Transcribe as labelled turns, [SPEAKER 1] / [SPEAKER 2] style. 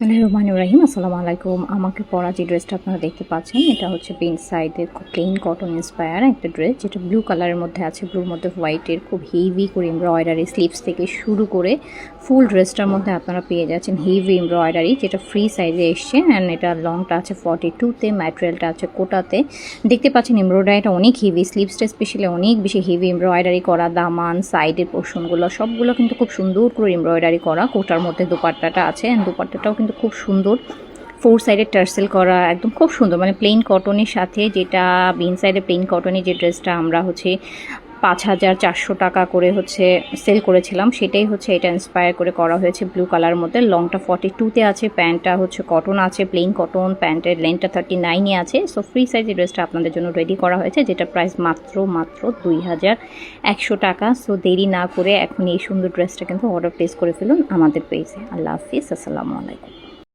[SPEAKER 1] বিসমিল্লাহিররহমানিররহিম। আসসালামু আলাইকুম। আমাকে পরা যে ড্রেসটা আপনারা দেখতে পাচ্ছেন এটা হচ্ছে প্রিন্ট সাইডের প্লেন কটন ইন্সপায়ার একটা ড্রেস, যেটা ব্লু কালারের মধ্যে আছে, ব্লুর মধ্যে হোয়াইটের খুব হেভি করে এমব্রয়ডারি, স্লিভস থেকে শুরু করে ফুল ড্রেসটার মধ্যে আপনারা পেয়ে যাচ্ছেন হেভি এমব্রয়ডারি, যেটা ফ্রি সাইজে এসছে। অ্যান্ড এটা লংটা আছে 42-তে, ম্যাটেরিয়ালটা আছে কোটাতে। দেখতে পাচ্ছেন এমব্রয়ডারিটা অনেক হেভি, স্লিভসটা স্পেশালি অনেক বেশি হেভি এমব্রয়ডারি করা, দামান সাইডের পোর্শনগুলো সবগুলো কিন্তু খুব সুন্দর করে এমব্রয়ডারি করা। কোটার মধ্যে দোপাট্টাটা আছে, অ্যান্ড দোপাট্টাটাও কিন্তু খুব সুন্দর, 4 সাইডে টার্সেল করা, একদম খুব সুন্দর, মানে প্লেন কটনের সাথে, যেটা বিন সাইডে প্লেন কটনের যে ড্রেসটা আমরা হচ্ছে 5,400 টাকা করে হচ্ছে সেল করেছিলাম, সেটাই হচ্ছে এটা ইন্সপায়ার করে করা হয়েছে ব্লু কালার মধ্যে। লংটা 42-তে আছে, প্যান্টটা হচ্ছে কটন আছে, প্লেন কটন, প্যান্টের লেন্থটা 39-এ আছে। সো ফ্রি সাইজের ড্রেসটা আপনাদের জন্য রেডি করা হয়েছে, যেটা প্রাইস মাত্র 2,100 টাকা। সো দেরি না করে এখন এই সুন্দর ড্রেসটা কিন্তু অর্ডার প্লেস করে ফেলুন আমাদের পেজে। আল্লাহ হাফিজ, আসসালামু আলাইকুম।